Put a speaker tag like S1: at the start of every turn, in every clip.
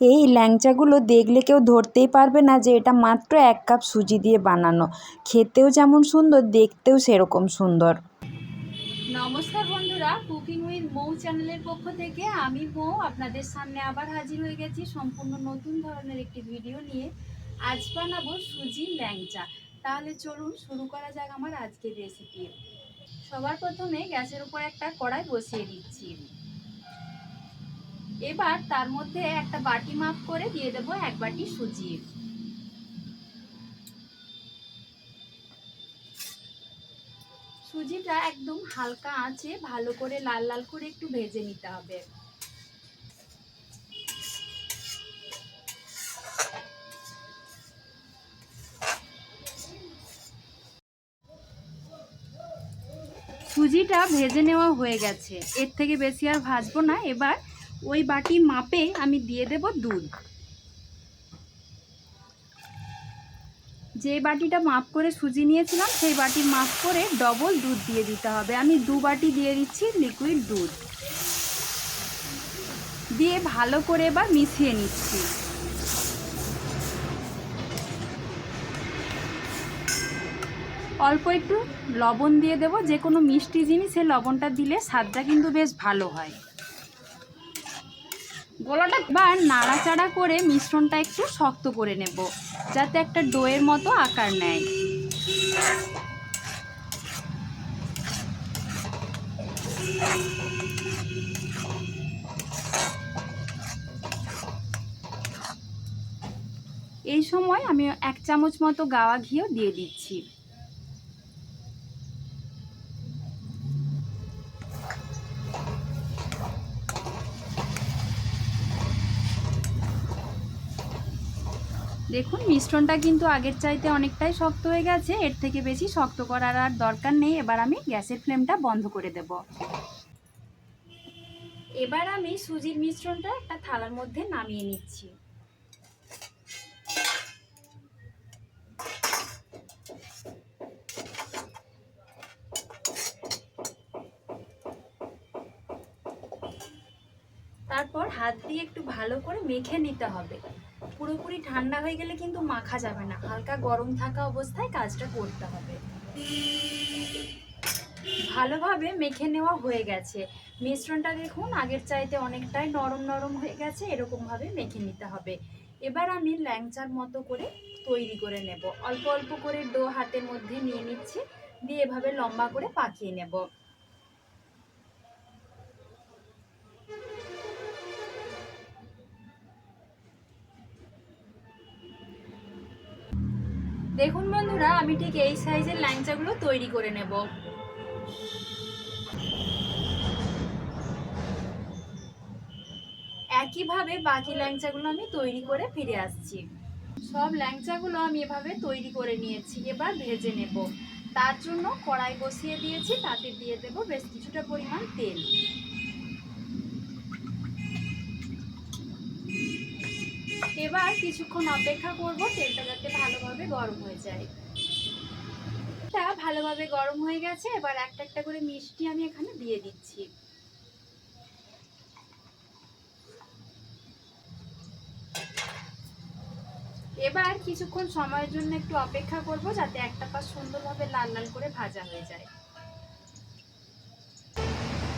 S1: এই ল্যাংচাগুলো দেখলে কেউ ধরতেই পারবে না যে এটা মাত্র 1 কাপ সুজি দিয়ে বানানো। খেতেও যেমন সুন্দর, দেখতেও সেরকম সুন্দর।
S2: নমস্কার বন্ধুরা, কুকিং উইথ মৌ চ্যানেলের পক্ষ থেকে আমি মৌ আপনাদের সামনে আবার হাজির হয়ে গেছি সম্পূর্ণ নতুন ধরনের একটি ভিডিও নিয়ে। আজ বানাবো সুজি ল্যাংচা। তাহলে চলুন শুরু করা যাক আমার আজকের রেসিপি। সবার প্রথমে গ্যাসের উপর একটা কড়াই বসিয়ে দিচ্ছি। এবার তার মধ্যে একটা বাটি মাপ করে দিয়ে দেবো 1 বাটি সুজি। সুজিটা একদম হালকা আঁচে ভালো করে লাল লাল করে একটু ভেজে নিতে হবে। সুজিটা ভেজে নেওয়া হয়ে গেছে, এর থেকে বেশি আর ভাজবো না। এবার ওই বাটি মাপে আমি দিয়ে দেব দুধ। যে বাটিটা মাপ করে সুজি নিয়েছিলাম সেই বাটি মাপ করে ডবল দুধ দিয়ে দিতে হবে। আমি 2 বাটি দিয়ে দিচ্ছি লিকুইড দুধ। দিয়ে ভালো করে এবার মিশিয়ে নিচ্ছি। অল্প একটু লবণ দিয়ে দেব। যে কোনো মিষ্টি জিনিসে লবণটা দিলে স্বাদটা কিন্তু বেশ ভালো হয়। গোলাটা এবার নাড়াচাড়া করে মিশ্রণটা একটু শক্ত করে নেব, যাতে একটা ডোয়ের মতো আকার নেয়। এই সময় আমি 1 চামচ মতো গাওয়া ঘিও দিয়ে দিচ্ছি। দেখুন মিশ্রণটা কিন্তু আগের চাইতে অনেকটাই শক্ত হয়ে গেছে। এর থেকে বেশি শক্ত করার আর দরকার নেই। এবার আমি গ্যাসের ফ্লেমটা বন্ধ করে দেব। এবার আমি সুজির মিশ্রণটা একটা থালার মধ্যে নামিয়ে নিচ্ছি। তারপর হাত দিয়ে একটু ভালো করে মেখে নিতে হবে। পুরোপুরি ঠান্ডা হয়ে গেলে কিন্তু মাখা যাবে না, হালকা গরম থাকা অবস্থায় কাজটা করতে হবে। ভালোভাবে মেখে নেওয়া হয়ে গেছে। মিশ্রণটা দেখুন আগের চাইতে অনেকটাই নরম নরম হয়ে গেছে। এরকমভাবে মেখে নিতে হবে। এবার আমি ল্যাংচার মতো করে তৈরি করে নেব। অল্প অল্প করে ডো হাতের মধ্যে নিয়ে নিচ্ছি, দিয়ে এভাবে লম্বা করে পাকিয়ে নেব। দেখুন বন্ধুরা, আমি ঠিক এই সাইজের ল্যাংচাগুলো তৈরি করে নেব। একইভাবে বাকি ল্যাংচাগুলো আমি তৈরি করে ফিরে আসছি। সব ল্যাংচাগুলো আমি এভাবে তৈরি করে নিয়েছি। এবার ভেজে নেব। তার জন্য কড়াই বসিয়ে দিয়েছি, তাতে দিয়ে দেব বেশ কিছুটা পরিমাণ তেল। এবার কিছুক্ষণ অপেক্ষা করব তেলটা যাতে ভালোভাবে গরম হয়ে যায়। এটা ভালোভাবে গরম হয়ে গেছে। এবার একটা একটা করে মিষ্টি আমি এখানে দিয়ে দিচ্ছি। এবার কিছুক্ষণ সময়ের জন্য একটু অপেক্ষা করব, যাতে একটা পাশ সুন্দরভাবে লাল লাল করে ভাজা হয়ে যায়।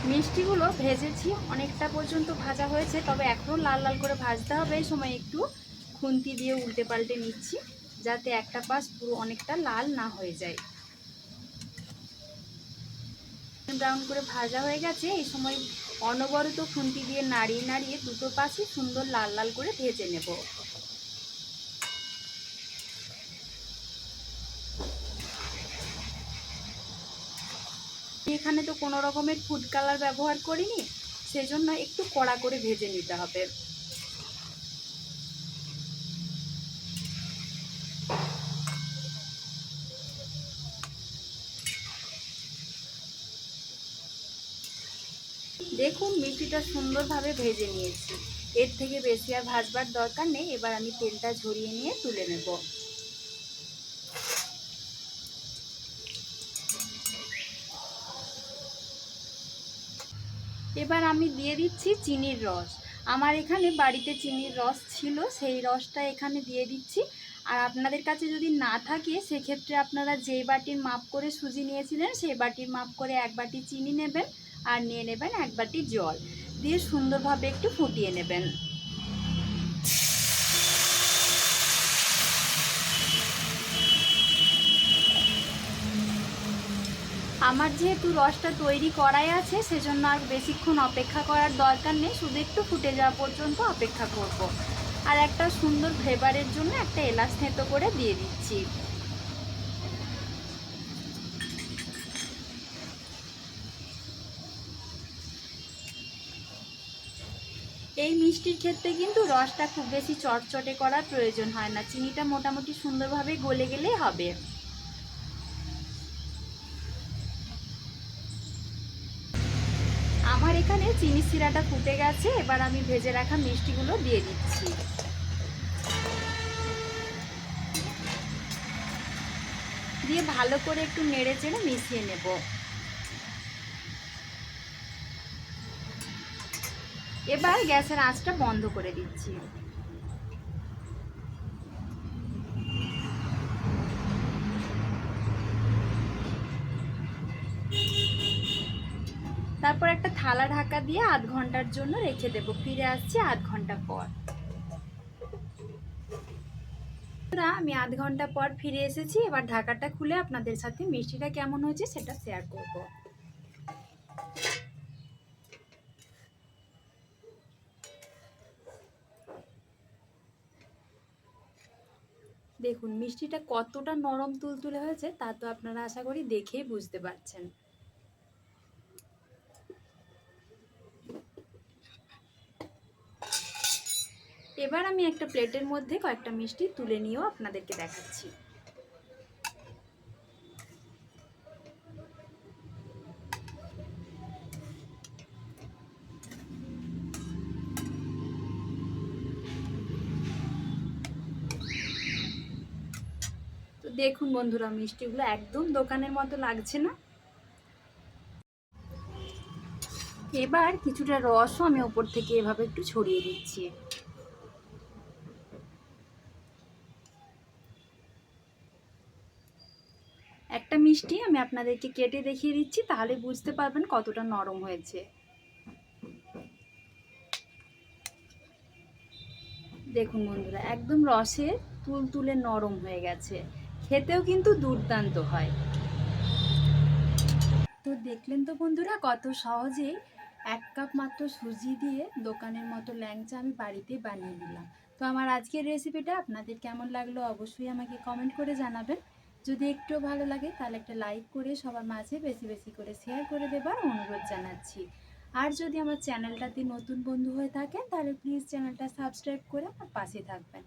S2: মিষ্টিগুলো ভেজেছি, অনেকটা পর্যন্ত ভাজা হয়েছে, তবে এখনও লাল লাল করে ভাজতে হবে। এই সময় একটু খুন্তি দিয়ে উল্টে পাল্টে নিচ্ছি, যাতে একটা পাশ পুরো অনেকটা লাল না হয়ে যায়। ব্রাউন করে ভাজা হয়ে গেছে। এই সময় অনবরত খুন্তি দিয়ে নাড়িয়ে নাড়িয়ে দুটো পাশই সুন্দর লাল লাল করে ভেজে নেব। এখানে তো কোনো রকমের ফুড কালার ব্যবহার করিনি, সেজন্য একটু কড়া করে ভেজে নিতে হবে। দেখুন মিষ্টিটা সুন্দরভাবে ভেজে নিয়েছি। এর থেকে বেশি আর ভাজবার দরকার নেই। এবার আমি তেলটা ঝরিয়ে নিয়ে তুলে নেব। এবার আমি দিয়ে দিচ্ছি চিনির রস। আমার এখানে বাড়িতে চিনির রস ছিল, সেই রসটা এখানে দিয়ে দিচ্ছি। আর আপনাদের কাছে যদি না থাকে সেক্ষেত্রে আপনারা যেই বাটির মাপ করে সুজি নিয়েছিলেন সেই বাটির মাপ করে 1 বাটি চিনি নেবেন আর নিয়ে নেবেন 1 বাটি জল, দিয়ে সুন্দরভাবে একটু ফুটিয়ে নেবেন। আমার যেহেতু রসটা তৈরি করাই আছে সেজন্য আর বেশিক্ষণ অপেক্ষা করার দরকার নেই, শুধু একটু ফুটে যাওয়া পর্যন্ত অপেক্ষা করব। আর একটা সুন্দর ফ্লেভারের জন্য একটা এলাচ থেঁতো করে দিয়ে দিচ্ছি। এই মিষ্টির ক্ষেত্রে কিন্তু রসটা খুব বেশি চটচটে করার প্রয়োজন হয় না, চিনিটা মোটামুটি সুন্দরভাবে গলে গেলেই হবে। আমার এখানে চিনি শিরাটা ফুটে গেছে, এবার আমি ভেজে রাখা মিষ্টিগুলো দিয়ে দিচ্ছি। দিয়ে ভালো করে একটু নেড়ে চেড়ে মিশিয়ে নেব। এবার গ্যাসের আঁচটা বন্ধ করে দিচ্ছি। তারপর একটা থালা ঢাকা দিয়ে 0.5 ঘন্টার জন্য রেখে দেব। ফিরে আসছি 0.5 ঘন্টা পর। আমি 0.5 ঘন্টা পর ফিরে এসেছি। এবার ঢাকাটা খুলে আপনাদের সাথে মিষ্টিটা কেমন হয়েছে সেটা শেয়ার করব। দেখুন মিষ্টিটা কতটা নরম তুলতুলে হয়েছে তা তো আপনারা আশা করি দেখেই বুঝতে পারছেন। এবার আমি একটা প্লেটের মধ্যে কয়েকটা মিষ্টি তুলে নিয়েও আপনাদেরকে দেখাচ্ছি। তো দেখুন বন্ধুরা, মিষ্টিগুলো একদম দোকানের মতো লাগছে না? এবার কিছুটা রসও আমি ওপর থেকে এভাবে একটু ছড়িয়ে দিচ্ছি। একটা মিষ্টি আমি আপনাদেরকে কেটে দেখিয়ে দিচ্ছি, তাহলে বুঝতে পারবেন কতটা নরম হয়েছে। দেখুন বন্ধুরা, একদম রসে তুলতুলে নরম হয়ে গেছে, খেতেও কিন্তু দুর্দান্ত হয়। তো দেখলেন তো বন্ধুরা, কত সহজেই 1 কাপ মাত্র সুজি দিয়ে দোকানের মতো ল্যাংচা আমি বাড়িতে বানিয়ে নিলাম। তো আমার আজকের রেসিপিটা আপনাদের কেমন লাগলো অবশ্যই আমাকে কমেন্ট করে জানাবেন। যদি একটু ভালো লাগে তাহলে একটা লাইক করে সবার মাঝে বেশি বেশি করে শেয়ার করে দেবার অনুরোধ জানাচ্ছি। আর যদি আমার চ্যানেলটাতে নতুন বন্ধু হয়ে থাকেন তাহলে প্লিজ চ্যানেলটা সাবস্ক্রাইব করে আমার পাশে থাকবেন,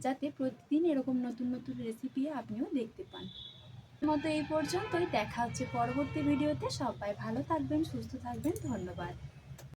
S2: যাতে প্রতিদিন এরকম নতুন নতুন রেসিপি আপনিও দেখতে পান। মতো এই পর্যন্তই, দেখা হচ্ছে পরবর্তী ভিডিওতে। সবাই ভালো থাকবেন, সুস্থ থাকবেন, ধন্যবাদ।